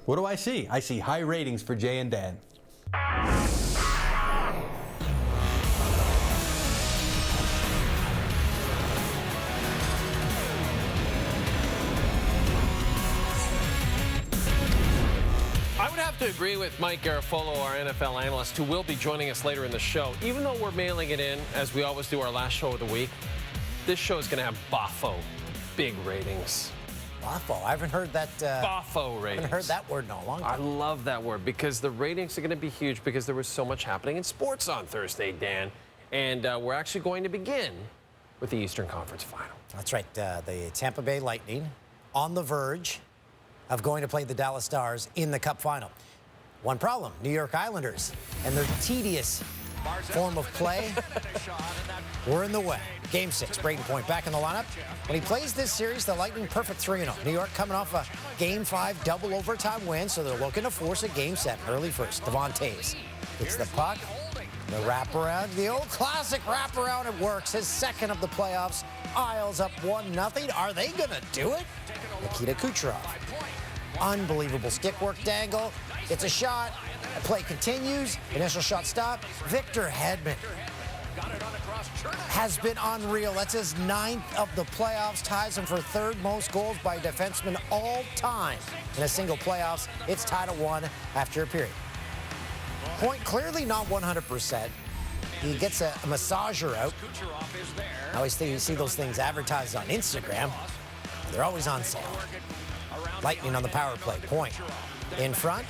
What do I see? I see high ratings for Jay and Dan. I would have to agree with Mike Garafolo, our NFL analyst, who will be joining us later in the show. Even though we're mailing it in, as we always do our last show of the week, this show is going to have boffo big ratings. Boffo. I haven't heard that. Boffo ratings. I haven't heard that word in a long time. I love that word because the ratings are going to be huge because there was so much happening in sports on Thursday, Dan. And we're actually going to begin with the Eastern Conference Final. That's right. The Tampa Bay Lightning on the verge of going to play the Dallas Stars in the Cup Final. One problem, New York Islanders and their tedious form of play were in the way. Game 6, Brayden Point back in the lineup. When he plays this series, the Lightning perfect 3-0. New York coming off a Game 5 double overtime win, so they're looking to force a Game 7 early first. Devon Toews gets the puck, the wraparound, the old classic wraparound. It works. His second of the playoffs. Isles up 1-0. Are they going to do it? Nikita Kucherov. Unbelievable stick work dangle. It's a shot. The play continues. Initial shot stop. Victor Hedman has been unreal. That's his 9th of the playoffs. Ties him for 3rd most goals by a defenseman all time in a single playoffs. It's tied at 1 after a period. Point clearly not 100%. He gets a massager out. I always think you see those things advertised on Instagram. They're always on sale. Lightning on the power play. Point in front.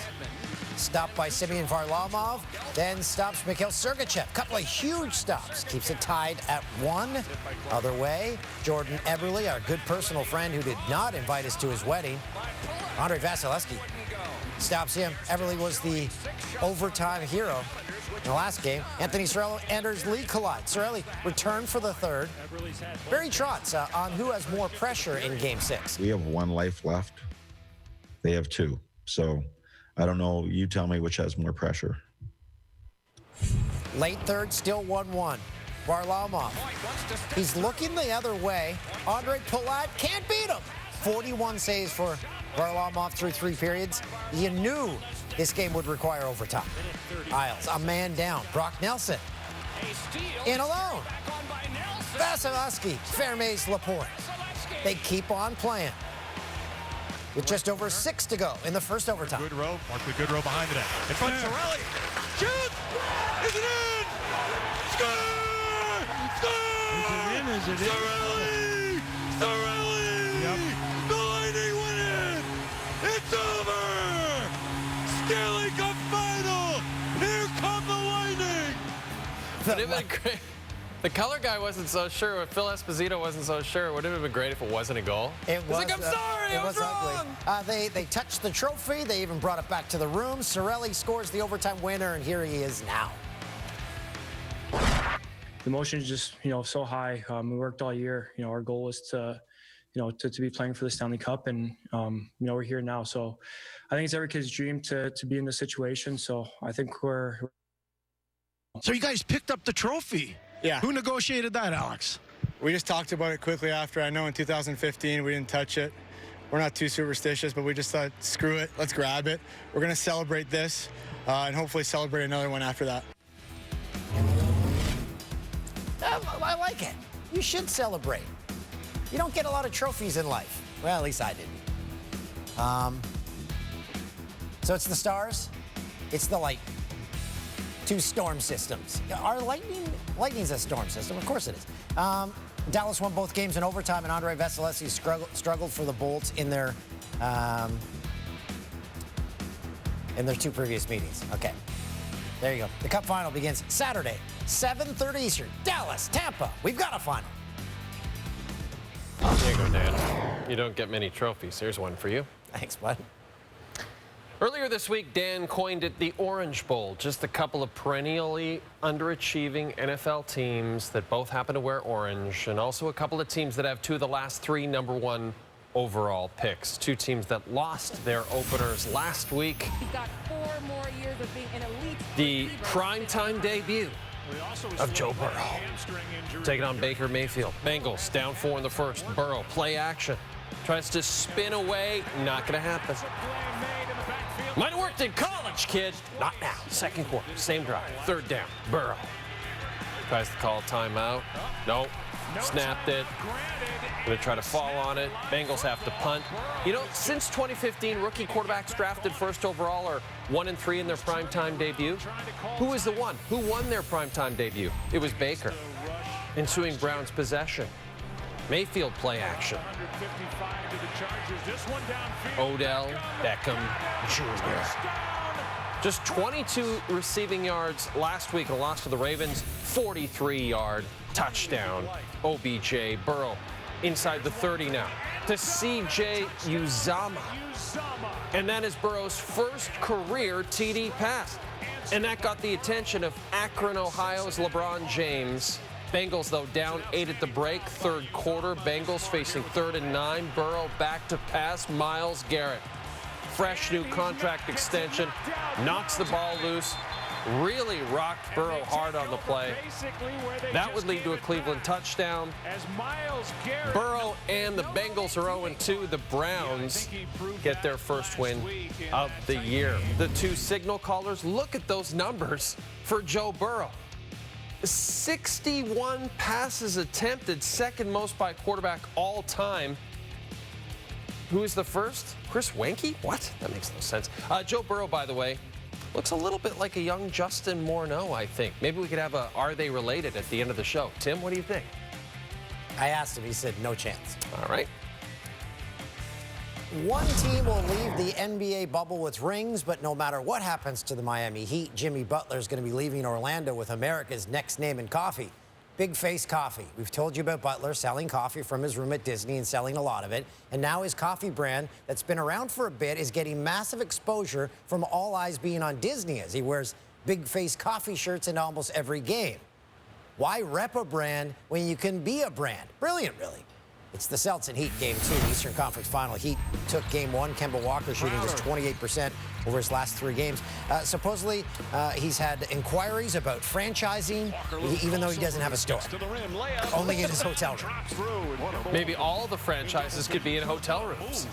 Stopped by Semyon Varlamov. Then stops Mikhail Sergachev. Couple of huge stops. Keeps it tied at 1. Other way, Jordan Eberle, our good personal friend who did not invite us to his wedding. Andrei Vasilevsky stops him. Eberle was the overtime hero in the last game. Anthony Cirelli enters lead collide. Cirelli returned for the 3rd. Barry Trotz on who has more pressure in Game 6. We have 1 life left. They have 2. So I don't know. You tell me which has more pressure. Late 3rd, still 1-1. Varlamov. He's looking the other way. Andre Palat can't beat him. 41 saves for Varlamov through 3 periods. You knew this game would require overtime. Isles, a man down. Brock Nelson in alone. Vasilevsky, Fermez, Laporte. They keep on playing with just over 6 to go in the first overtime. Goodrow, Mark the Goodrow behind the net. In front, Cirelli. Shoot! Is it in? Score! Score! Is it in? Is it in? Cirelli! Cirelli! Yep. The Lightning win it! It's over! Stanley Cup Final! Here come the Lightning! Would it have been great? The color guy wasn't so sure. Phil Esposito wasn't so sure. It would have been great if it wasn't a goal. It was. Like, I'm sorry, I was wrong. They touched the trophy. They even brought it back to the room. Cirelli scores the overtime winner, and here he is now. The emotion is just, so high. We worked all year. Our goal was to be playing for the Stanley Cup, and we're here now. So I think it's every kid's dream to be in this situation. So I think we're. So you guys picked up the trophy. Yeah. Who negotiated that, Alex? We just talked about it quickly after. I know in 2015 we didn't touch it. We're not too superstitious, but we just thought, screw it, let's grab it. We're going to celebrate this and hopefully celebrate another one after that. I like it. You should celebrate. You don't get a lot of trophies in life. Well, at least I didn't. So it's the Stars. It's the Lightning. 2 storm systems. Our Lightning's a storm system. Of course it is. Dallas won both games in overtime, and Andrei Vasilevsky struggled for the Bolts in their 2 previous meetings. Okay. There you go. The Cup Final begins Saturday, 7:30 Eastern. Dallas, Tampa. We've got a final. There you go, Dan. You don't get many trophies. Here's one for you. Thanks, bud. Earlier this week, Dan coined it the Orange Bowl. Just a couple of perennially underachieving NFL teams that both happen to wear orange, and also a couple of teams that have 2 of the last 3 #1 overall picks. 2 teams that lost their openers last week. He's got 4 more years of being an elite. The primetime debut of Joe Burrow. Taking on Baker Mayfield. Bengals down 4 in the first. Burrow, play action. Tries to spin away. Not going to happen. Might have worked in college, kid. Not now. Second quarter, same drive, third down. Burrow tries to call a timeout. Nope. Snapped it. Gonna try to fall on it. Bengals have to punt. You know, since 2015, rookie quarterbacks drafted first overall are 1-3 in their primetime debut. Who was the one? Who won their primetime debut? It was Baker. Ensuing Browns possession. Mayfield play action. Odell Beckham Jr. Just 22 receiving yards last week in a loss to the Ravens. 43-yard touchdown. OBJ. Burrow inside the 30 now to CJ Uzomah. And that is Burrow's first career TD pass. And that got the attention of Akron, Ohio's LeBron James. Bengals, though, down 8 at the break. Third quarter, Bengals facing 3rd and 9. Burrow back to pass. Myles Garrett. Fresh new contract extension. Knocks the ball loose. Really rocked Burrow hard on the play. That would lead to a Cleveland touchdown. Burrow and the Bengals are 0-2. The Browns get their first win of the year. The two signal callers, look at those numbers for Joe Burrow. 61 passes attempted, second most by a quarterback all time. Who is the first? Chris Weinke? What? That makes no sense. Joe Burrow, by the way, looks a little bit like a young Justin Morneau, I think. Maybe we could have a Are They Related at the end of the show. Tim, what do you think? I asked him. He said no chance. All right. One team will leave the NBA bubble with rings, but no matter what happens to the Miami Heat, Jimmy Butler is going to be leaving Orlando with America's next name in coffee. Big Face Coffee. We've told you about Butler selling coffee from his room at Disney and selling a lot of it. And now his coffee brand that's been around for a bit is getting massive exposure from all eyes being on Disney as he wears Big Face Coffee shirts in almost every game. Why rep a brand when you can be a brand? Brilliant, really. It's the Celtics and Heat Game 2, Eastern Conference Final. Heat took Game 1. Kemba Walker shooting just 28% over his last 3 games. Supposedly, he's had inquiries about franchising, even though he doesn't have a store. Only in his hotel room. Maybe all the franchises could be in hotel rooms.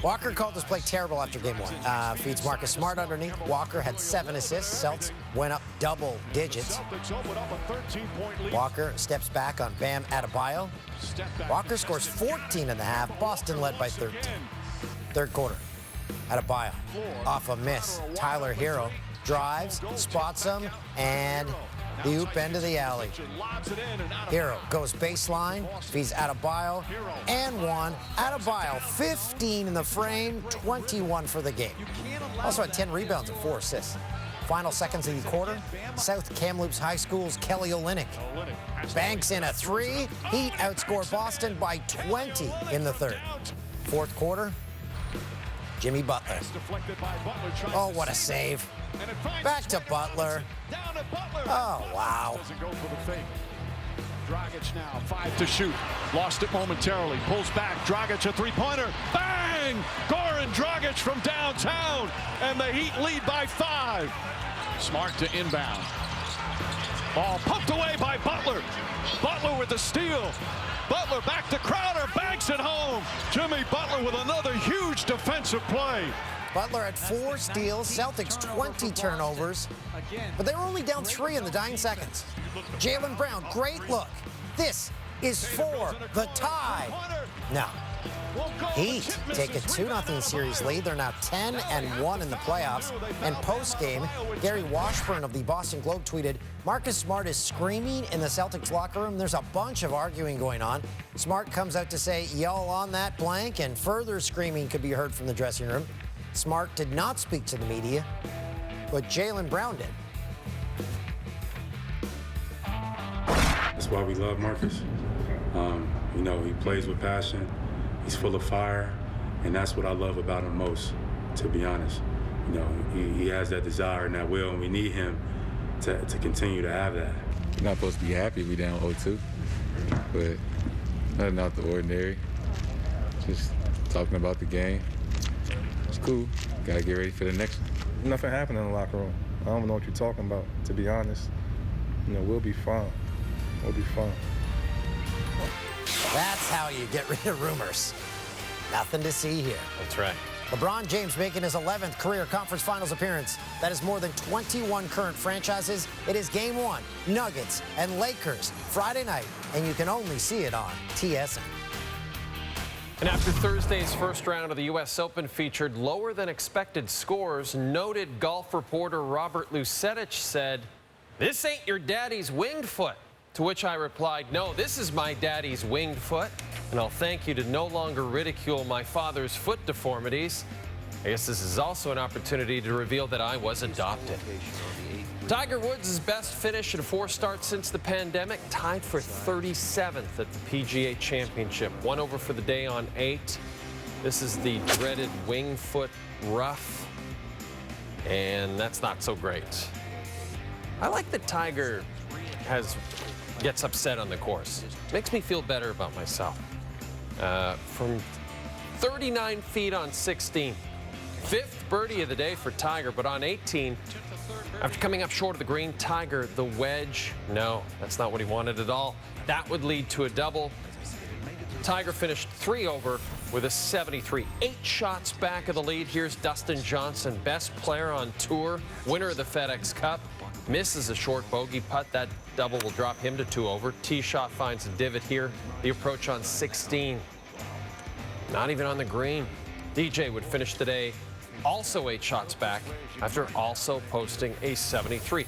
Walker called this play terrible after Game 1. Feeds Marcus Smart underneath. Walker had 7 assists. Celtics went up double digits. Walker steps back on Bam Adebayo. Walker scores 14 in the half. Boston led by 13. Third quarter. Adebayo off a miss. Tyler Hero drives, spots him, and the oop end of the alley. Hero goes baseline, feeds Adebayo, and 1. Adebayo, 15 in the frame, 21 for the game. Also had 10 rebounds and 4 assists. Final seconds of the quarter, South Kamloops High School's Kelly Olynyk banks in a 3. Heat outscore Boston by 20 in the third. Fourth quarter, Jimmy Butler. Oh, what a save. Back to Butler. Oh, wow. Dragic now, 5 to shoot. Lost it momentarily. Pulls back. Dragic a three-pointer. Bang! Goran Dragic from downtown. And the Heat lead by 5. Smart to inbound. Ball pumped away by Butler. Butler with the steal. Butler back to Crowder. Banks it home. Jimmy Butler with another huge defensive play. Butler had 4 steals, Celtics 20 turnovers, but they were only down 3 in the dying seconds. Jaylen Brown, great look. This is for the tie. Now, Heat take a 2-0 series lead. They're now 10-1 in the playoffs. And post-game, Gary Washburn of the Boston Globe tweeted, Marcus Smart is screaming in the Celtics locker room. There's a bunch of arguing going on. Smart comes out to say, y'all on that blank, and further screaming could be heard from the dressing room. Smart did not speak to the media, but Jaylen Brown did. That's why we love Marcus. You know, he plays with passion. He's full of fire, and that's what I love about him most, to be honest. You know, he has that desire and that will, and we need him to continue to have that. You're not supposed to be happy we down 0-2, but nothing out the ordinary. Just talking about the game. It's cool. Gotta get ready for the next one. Nothing happened in the locker room. I don't know what you're talking about, to be honest. You know, we'll be fine. We'll be fine. That's how you get rid of rumors. Nothing to see here. That's right. LeBron James making his 11th career conference finals appearance. That is more than 21 current franchises. It is Game 1, Nuggets and Lakers, Friday night, and you can only see it on TSN. And after Thursday's first round of the U.S. Open featured lower than expected scores, noted golf reporter Robert Lucetich said, "This ain't your daddy's winged foot." To which I replied, "No, this is my daddy's winged foot, and I'll thank you to no longer ridicule my father's foot deformities." I guess this is also an opportunity to reveal that I was adopted. Tiger Woods' best finish in 4 starts since the pandemic, tied for 37th at the PGA Championship. 1 over for the day on 8. This is the dreaded winged foot rough, and that's not so great. I like that Tiger gets upset on the course. Makes me feel better about myself. From 39 feet on 16. 5th birdie of the day for Tiger, but on 18, after coming up short of the green, Tiger, the wedge, no, that's not what he wanted at all. That would lead to a double. Tiger finished 3 over with a 73. 8 shots back of the lead. Here's Dustin Johnson, best player on tour, winner of the FedEx Cup. Misses a short bogey putt. That double will drop him to 2 over. Tee shot finds a divot here. The approach on 16. Not even on the green. DJ would finish the day also 8 shots back after also posting a 73.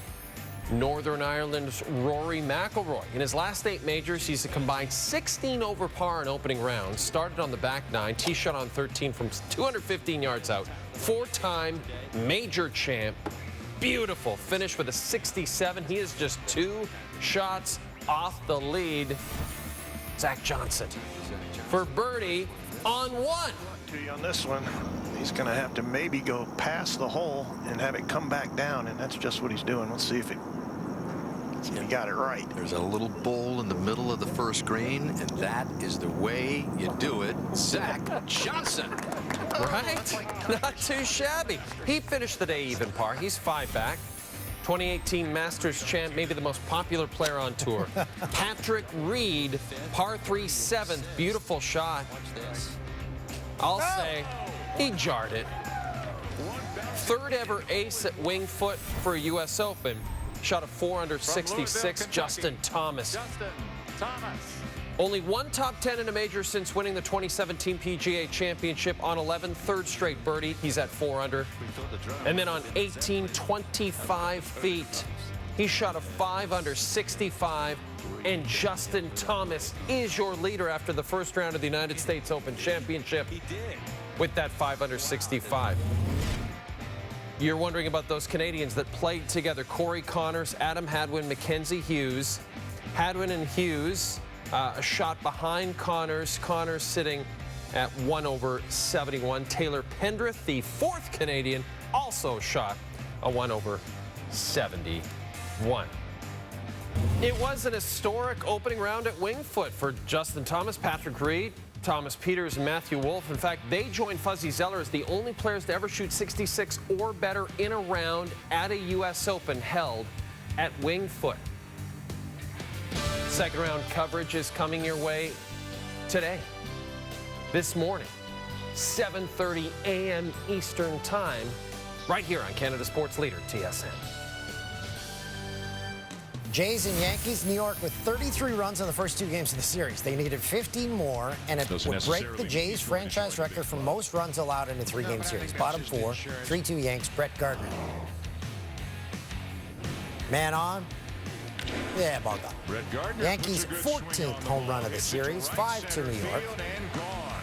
Northern Ireland's Rory McIlroy. In his last 8 majors, he's a combined 16 over par in opening rounds. Started on the back 9, tee shot on 13 from 215 yards out. 4-time major champ. Beautiful finish with a 67. He is just 2 shots off the lead. Zach Johnson for birdie on 1. On this one, he's going to have to maybe go past the hole and have it come back down, and that's just what he's doing. Let's see if he got it right. There's a little bowl in the middle of the first green, and that is the way you do it. Zach Johnson. Right? Not too shabby. He finished the day even par. He's 5 back. 2018 Masters champ, maybe the most popular player on tour. Patrick Reed, par 3 7th. Beautiful shot. I'll say he jarred it. 3rd ever ace at winged foot for a U.S. Open. Shot a 4 under 66, Justin Thomas. Only 1 top 10 in a major since winning the 2017 PGA Championship on 11, 3rd straight birdie. He's at 4 under. And then on 18, 25 feet, he shot a 5 under 65. And Justin Thomas is your leader after the first round of the United States Open Championship with that 5 under 65. You're wondering about those Canadians that played together. Corey Connors, Adam Hadwin, Mackenzie Hughes. Hadwin and Hughes, a shot behind Connors. Connors sitting at 1 over 71. Taylor Pendrith, the 4th Canadian, also shot a 1 over 71. It was an historic opening round at winged foot for Justin Thomas, Patrick Reed, Thomas Pieters, and Matthew Wolff. In fact, they joined Fuzzy Zeller as the only players to ever shoot 66 or better in a round at a U.S. Open held at winged foot. Second round coverage is coming your way today, this morning, 7:30 a.m. Eastern Time, right here on Canada Sports Leader, TSN. Jays and Yankees, New York with 33 runs on the first 2 games of the series. They needed 15 more, and it would break the Jays franchise record for most runs allowed in a 3-game series. Bottom 4, 3-2 Yanks, Brett Gardner. Man on. Yeah, ball gone. Yankees' 14th home run of the series, 5-2 New York.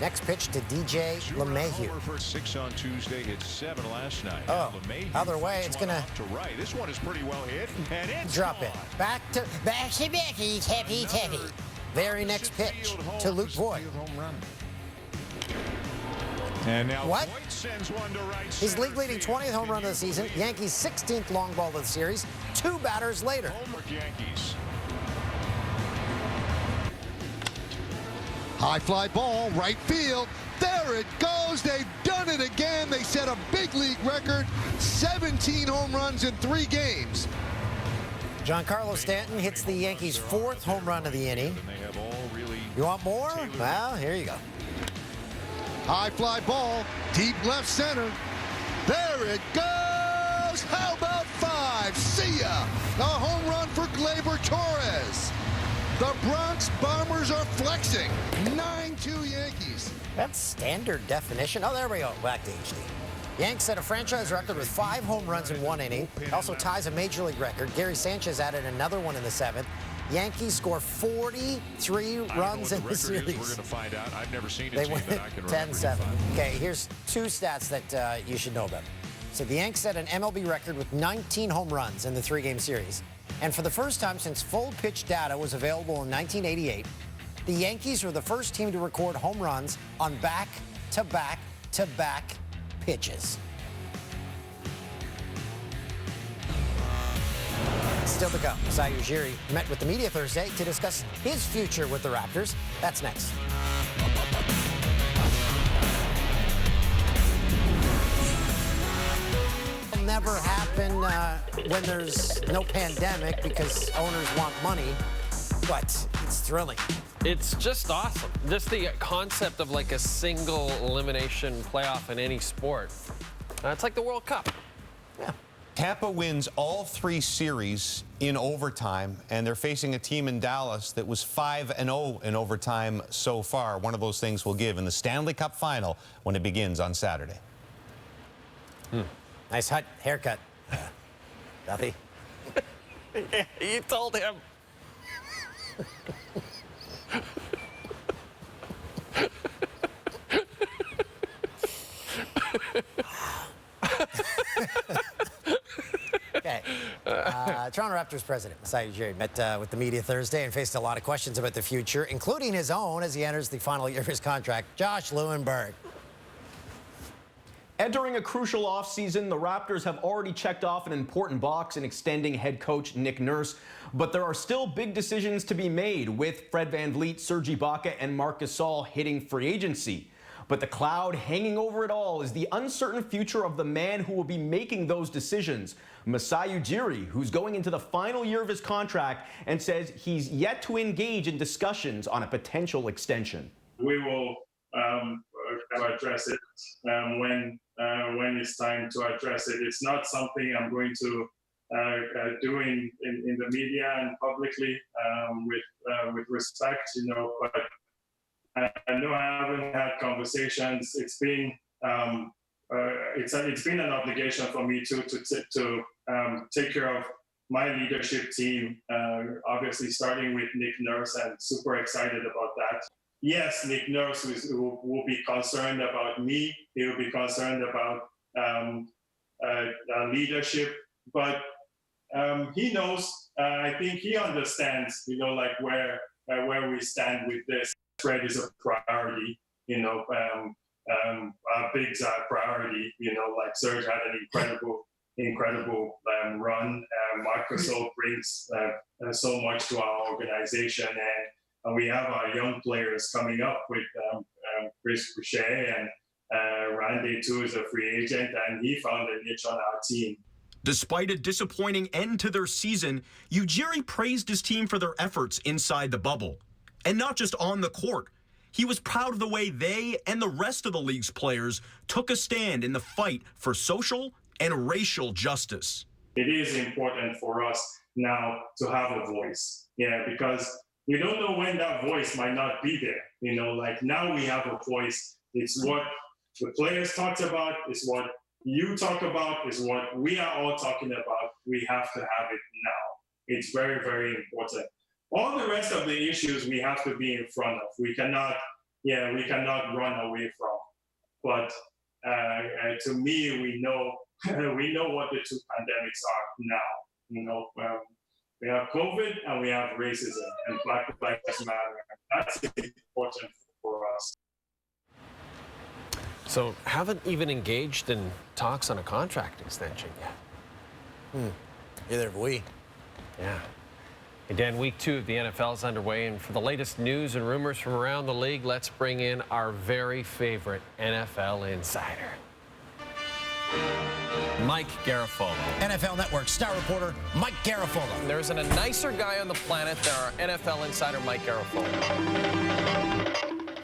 Next pitch to DJ LeMahieu. For 6 on Tuesday, hit 7 last night. Oh, other way, it's gonna right. This one is pretty well hit, and it's drop it. Back to Becky, Teppy. Very next pitch to Luke Voigt. And now what? Voigt sends one to right. His league-leading 20th home run of the season. Yankees' 16th long ball of the series. 2 batters later. Yankees. High fly ball, right field. There it goes. They've done it again. They set a big league record. 17 home runs in 3 games. Giancarlo Stanton hits the Yankees' 4th home run of the inning. You want more? Well, here you go. High fly ball, deep left center. There it goes. How about 5? See ya. A home run for Gleyber Torres. The Bronx Bombers are flexing. 9-2 Yankees. That's standard definition. Oh, there we go. Back to HD. Yanks set a franchise record with 5 home runs in 1 inning. Also ties a major league record. Gary Sanchez added another one in the 7th. Yankees score 43 runs in the series. We're going to find out. I've never seen a They team win that I can remember. 10-7. Okay, here's 2 stats that you should know about. So the Yanks set an MLB record with 19 home runs in the 3-game series. And for the first time since full pitch data was available in 1988, the Yankees were the first team to record home runs on back-to-back-to-back pitches. Still to come, Masai Ujiri met with the media Thursday to discuss his future with the Raptors. That's next. It'll never happen when there's no pandemic because owners want money, but it's thrilling. It's just awesome. Just the concept of like a single elimination playoff in any sport. It's like the World Cup. Yeah. Tampa wins all 3 series in overtime, and they're facing a team in Dallas that was 5-0 in overtime so far. One of those things will give in the Stanley Cup final when it begins on Saturday. Nice haircut, Duffy. You told him. Okay. Toronto Raptors president Masai Ujiri met with the media Thursday and faced a lot of questions about the future, including his own as he enters the final year of his contract. Josh Lewenberg. Entering a crucial offseason, the Raptors have already checked off an important box in extending head coach Nick Nurse, but there are still big decisions to be made with Fred VanVleet, Serge Ibaka, and Marc Gasol hitting free agency. But the cloud hanging over it all is the uncertain future of the man who will be making those decisions, Masai Ujiri, who's going into the final year of his contract and says he's yet to engage in discussions on a potential extension. We will address it when it's time to address it. It's not something I'm going to do in the media and publicly with respect, but I know I haven't had conversations. It's been it's been an obligation for me to take care of my leadership team. Obviously, starting with Nick Nurse, and super excited about that. Yes, Nick Nurse will be concerned about me. He will be concerned about leadership, but he knows. I think he understands. Where we stand with this. Fred is a priority, a big priority, like Serge had an incredible run. Marc Gasol brings so much to our organization, and we have our young players coming up with Chris Boucher, and Randy too is a free agent, and he found a niche on our team. Despite a disappointing end to their season, Ujiri praised his team for their efforts inside the bubble. And not just on the court. He was proud of the way they and the rest of the league's players took a stand in the fight for social and racial justice. It is important for us now to have a voice, because we don't know when that voice might not be there. Now we have a voice. It's what the players talked about, it's what you talk about, it's what we are all talking about. We have to have it now. It's very, very important. All the rest of the issues we have to be in front of. We cannot run away from. But to me, we know what the 2 pandemics are now. We have COVID and we have racism, and Black Lives Matter. That's important for us. So haven't even engaged in talks on a contract extension yet. Neither have we. Yeah. Hey Dan, week 2 of the NFL is underway, and for the latest news and rumors from around the league, let's bring in our very favorite NFL insider, Mike Garafolo. NFL Network star reporter Mike Garafolo. There isn't a nicer guy on the planet than our NFL insider Mike Garafolo.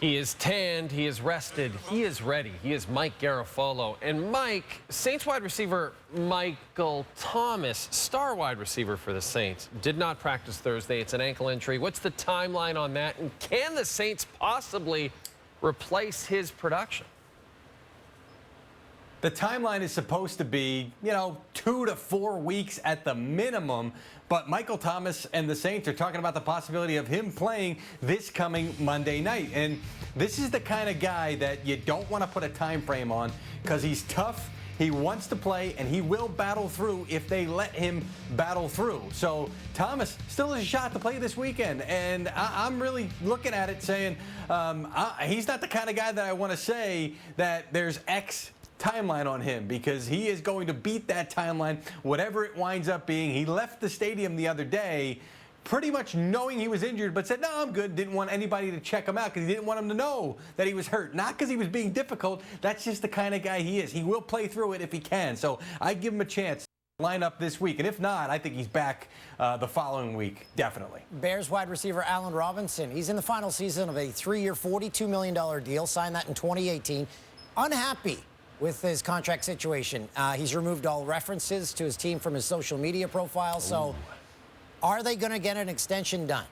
He is tanned, he is rested, he is ready. He is Mike Garafolo. And Mike, Saints wide receiver Michael Thomas, star wide receiver for the Saints, did not practice Thursday. It's an ankle injury. What's the timeline on that? And can the Saints possibly replace his production? The timeline is supposed to be, 2 to 4 weeks at the minimum. But Michael Thomas and the Saints are talking about the possibility of him playing this coming Monday night. And this is the kind of guy that you don't want to put a time frame on because he's tough. He wants to play, and he will battle through if they let him battle through. So Thomas still has a shot to play this weekend, and I'm really looking at it saying he's not the kind of guy that I want to say that there's X timeline on him, because he is going to beat that timeline, whatever it winds up being. He left the stadium the other day pretty much knowing he was injured, but said, no, I'm good. Didn't want anybody to check him out because he didn't want him to know that he was hurt. Not because he was being difficult. That's just the kind of guy he is. He will play through it if he can. So I give him a chance to line up this week. And if not, I think he's back the following week, definitely. Bears wide receiver Allen Robinson. He's in the final season of a 3-year, $42 million deal. Signed that in 2018. Unhappy with his contract situation. He's removed all references to his team from his social media profile. So are they going to get an extension done?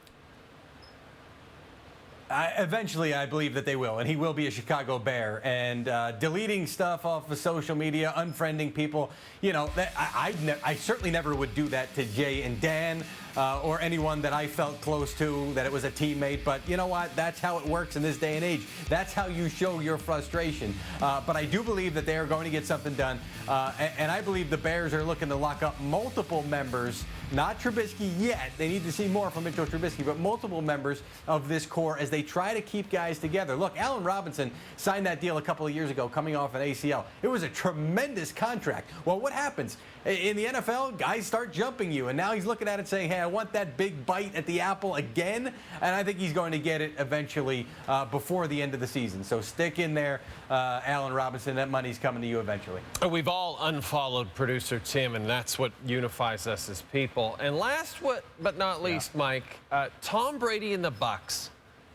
Eventually, I believe that they will, and he will be a Chicago Bear. And deleting stuff off of social media, unfriending people, I certainly never would do that to Jay and Dan or anyone that I felt close to, that it was a teammate. But you know what? That's how it works in this day and age. That's how you show your frustration. But I do believe that they are going to get something done. And I believe the Bears are looking to lock up multiple members, not Trubisky yet. They need to see more from Mitchell Trubisky, but multiple members of this core as they try to keep guys together. Look, Allen Robinson signed that deal a couple of years ago coming off an ACL. It was a tremendous contract. Well, what happens? In the NFL, guys start jumping you, and now he's looking at it saying, hey, I want that big bite at the apple again, and I think he's going to get it eventually before the end of the season. So stick in there, Allen Robinson. That money's coming to you eventually. We've all unfollowed producer Tim, and that's what unifies us as people. And last but not least, Mike, Tom Brady and the Bucs.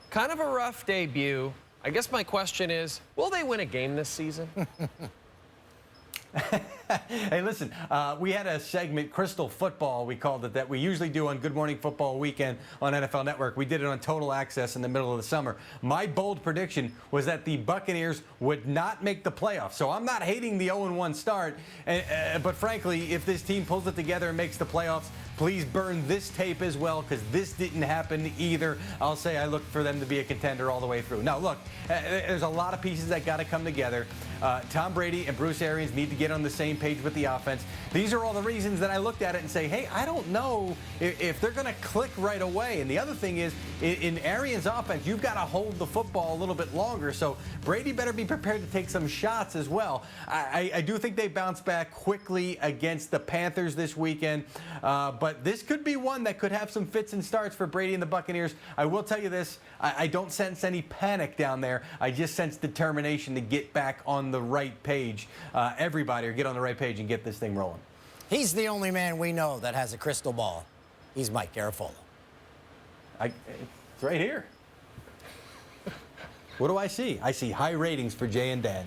Kind of a rough debut. I guess my question is, will they win a game this season? Hey, listen, we had a segment, Crystal Football, we called it, that we usually do on Good Morning Football Weekend on NFL Network. We did it on Total Access in the middle of the summer. My bold prediction was that the Buccaneers would not make the playoffs. So I'm not hating the 0-1 start, but frankly, if this team pulls it together and makes the playoffs, please burn this tape as well, because this didn't happen either. I'll say I look for them to be a contender all the way through. Now, look, there's a lot of pieces that got to come together. Tom Brady and Bruce Arians need to get on the same page with the offense. These are all the reasons that I looked at it and say, hey, I don't know if they're going to click right away. And the other thing is, in Arians' offense, you've got to hold the football a little bit longer. So Brady better be prepared to take some shots as well. I do think they bounce back quickly against the Panthers this weekend. But this could be one that could have some fits and starts for Brady and the Buccaneers. I will tell you this, I don't sense any panic down there. I just sense determination to get back on the right page. Everybody get on the right page and get this thing rolling. He's the only man we know that has a crystal ball. He's Mike Garafolo. It's right here. What do I see? I see high ratings for Jay and Dan,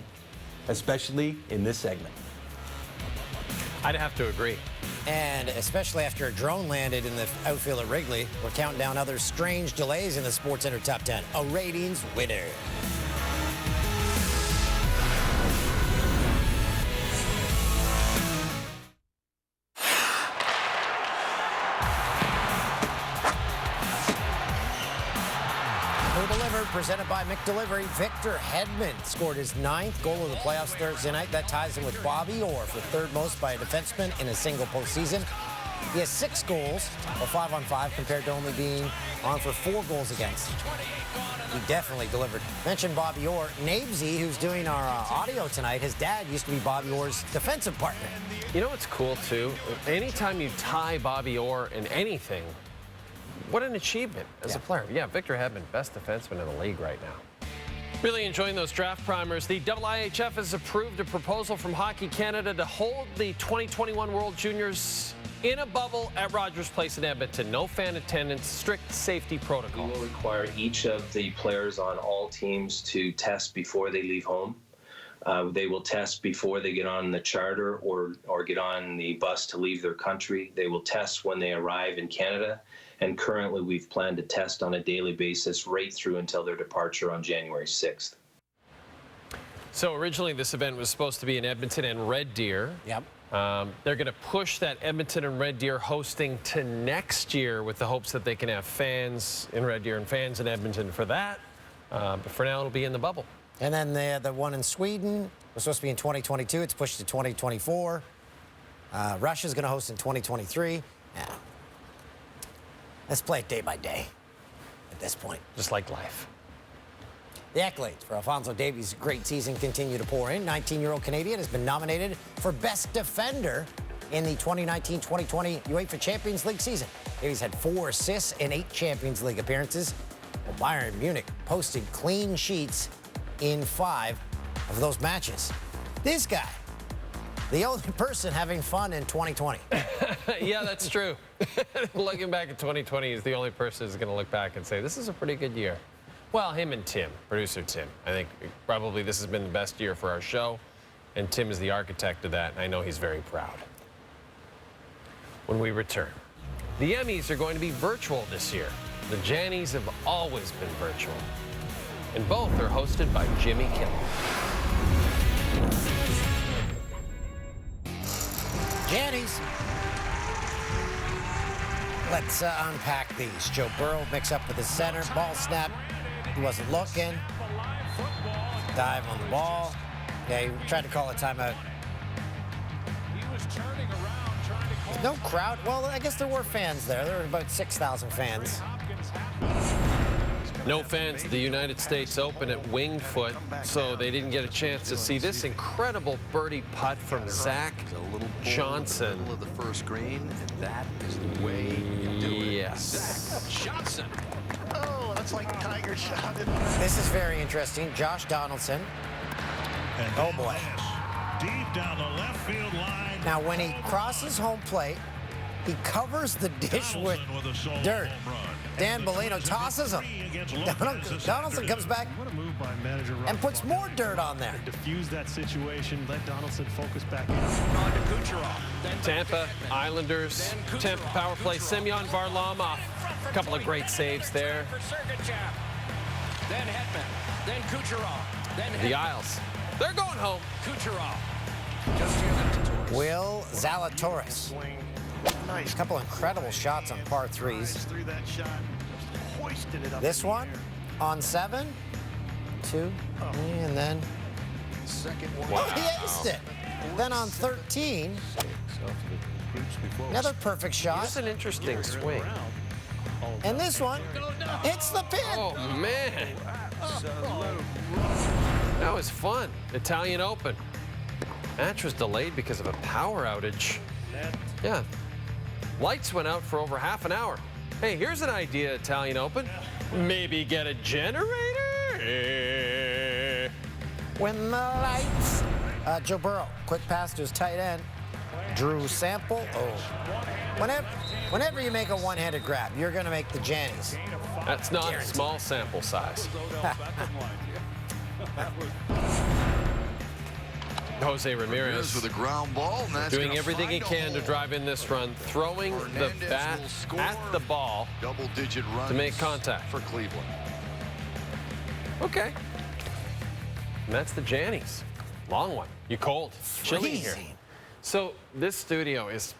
especially in this segment. I'd have to agree. And especially after a drone landed in the outfield at Wrigley, we're counting down other strange delays in the SportsCenter Top 10. A ratings winner. Presented by McDelivery, Victor Hedman scored his 9th goal of the playoffs Thursday night. That ties him with Bobby Orr for 3rd most by a defenseman in a single postseason. He has 6 goals, or 5-on-5, compared to only being on for 4 goals against. He definitely delivered. Mentioned Bobby Orr. Nabesy, who's doing our audio tonight, his dad used to be Bobby Orr's defensive partner. You know what's cool, too? Anytime you tie Bobby Orr in anything, what an achievement as a player. Yeah, Victor Hedman, best defenseman in the league right now. Really enjoying those draft primers. The IIHF has approved a proposal from Hockey Canada to hold the 2021 World Juniors in a bubble at Rogers Place in Edmonton. No fan attendance, strict safety protocol. We will require each of the players on all teams to test before they leave home. They will test before they get on the charter or get on the bus to leave their country. They will test when they arrive in Canada. And currently, we've planned to test on a daily basis right through until their departure on January 6th. So originally, this event was supposed to be in Edmonton and Red Deer. Yep. They're going to push that Edmonton and Red Deer hosting to next year with the hopes that they can have fans in Red Deer and fans in Edmonton for that. But for now, it'll be in the bubble. And then the one in Sweden was supposed to be in 2022. It's pushed to 2024. Russia's going to host in 2023. Yeah. Let's play it day by day at this point. Just like life. The accolades for Alphonso Davies' great season continue to pour in. 19-year-old Canadian has been nominated for Best Defender in the 2019-2020 UEFA Champions League season. Davies had 4 assists in 8 Champions League appearances, while Bayern Munich posted clean sheets in 5 of those matches. This guy, the only person having fun in 2020. Yeah, that's true. Looking back at 2020, he's the only person who's going to look back and say, this is a pretty good year. Well, him and Tim, producer Tim. I think probably this has been the best year for our show, and Tim is the architect of that, and I know he's very proud. When we return, the Emmys are going to be virtual this year. The Jannies have always been virtual, and both are hosted by Jimmy Kimmel. Jannies. Let's unpack these. Joe Burrow mix up with the center. Ball snap. He wasn't looking. Dive on the ball. Okay, tried to call a timeout. There's no crowd. Well, I guess there were fans there. There were about 6,000 fans. No fans at the United States Open at Winged Foot, so they didn't get a chance to see this incredible birdie putt from Zach Johnson. Middle of the first green, and that is the way you do it. Yes. Johnson. Oh, that's like Tiger shot it. This is very interesting. Josh Donaldson. Oh, boy. Deep down the left field line. Now, when he crosses home plate, he covers the dish with dirt. Dan Bellino tosses him. Donaldson comes back and puts more dirt on there. Diffuse that situation. Let Donaldson focus back in. On to Kucherov. Tampa Islanders. Tampa power play. Semyon Varlamov. A couple of great saves there. Then Hedman. Then Kucherov. Then the Isles. They're going home. Kucherov. Will Zalatoris. Nice. A couple incredible shots on par 3s. This one on 7, 2, and then wow. He aced it. Then on 13, another perfect shot. That's an interesting swing. And this one hits the pin. Oh, man. That was fun. Italian Open. Match was delayed because of a power outage. Yeah. Lights went out for over half an hour. Hey, here's an idea, Italian Open. Maybe get a generator. When the lights. Joe Burrow, quick pass to his tight end. Drew Sample. Oh. Whenever you make a one-handed grab, you're going to make the Jannies. That's not a small sample size. Jose Ramirez with a ground ball, and that's doing everything he can to drive in this run, throwing the bat at the ball double-digit runs to make contact for Cleveland. Okay. And that's the Jannies. Long one. You cold. Chilly here. So this studio it's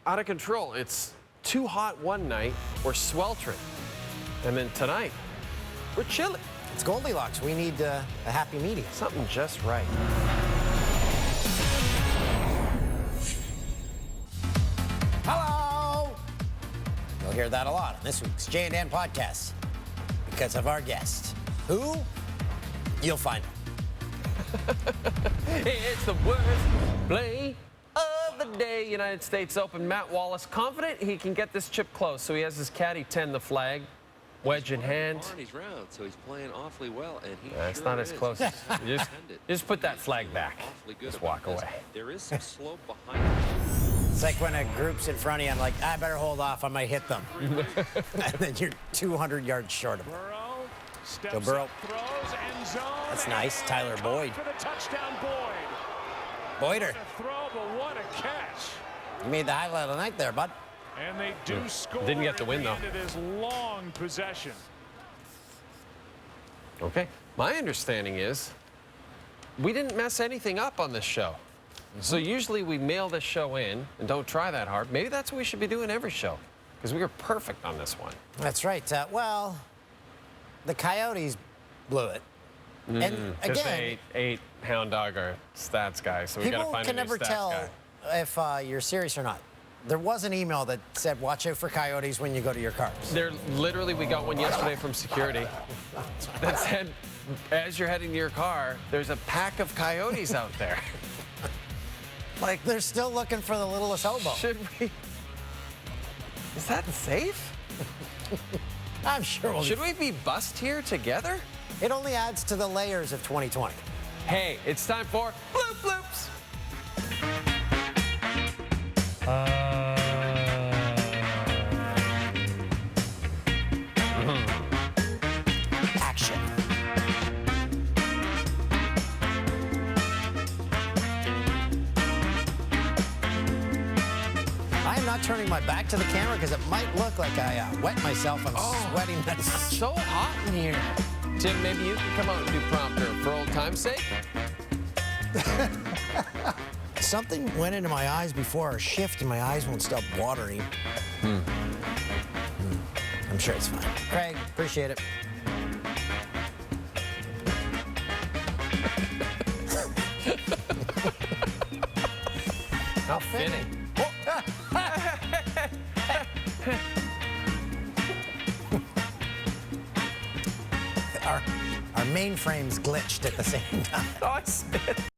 out of control. It's too hot one night. We're sweltering. And then tonight, we're chilly. It's Goldilocks. We need a happy medium. Something just right. Hello! You'll hear that a lot on this week's Jay and Dan podcast because of our guest. Who? You'll find him. It's the worst play of the day. United States Open. Matt Wallace confident he can get this chip close. So he has his caddy 10 the flag. Wedge in hand. Barney's round, so he's playing awfully well, and he it's not as close. You just put that flag back. Just walk away. There is some slope behind him. It's like when a group's in front of you, I'm like, I better hold off. I might hit them. And then you're 200 yards short of them. Joe Burrow. That's nice. Tyler Boyd. For the touchdown, Boyd. Boyder. Throw, but what a catch. You made the highlight of the night there, bud. And they do score. Didn't get the win, though. It is long possession. Okay. My understanding is we didn't mess anything up on this show. So usually we mail this show in and don't try that hard. Maybe that's what we should be doing every show because we were perfect on this one. That's right. Well, the Coyotes blew it. And Because again, they ate Hound Dog, our stats guy, so we got to people find can a new never stats tell guy. if you're serious or not. There was an email that said, watch out for coyotes when you go to your cars. There, literally, we got one yesterday from security that said, as you're heading to your car, there's a pack of coyotes out there. Like, they're still looking for the littlest hobo. Should we? Is that safe? I'm sure we'll Should we be bussed here together? It only adds to the layers of 2020. Hey, it's time for Bloop Bloops. Action. I am not turning my back to the camera because it might look like I wet myself. I'm sweating. It's so hot in here. Tim, maybe you can come out and do prompter for old time's sake. Something went into my eyes before our shift, and my eyes won't stop watering. I'm sure it's fine. Craig, appreciate it. How fitting. Our mainframes glitched at the same time. Oh, I spit.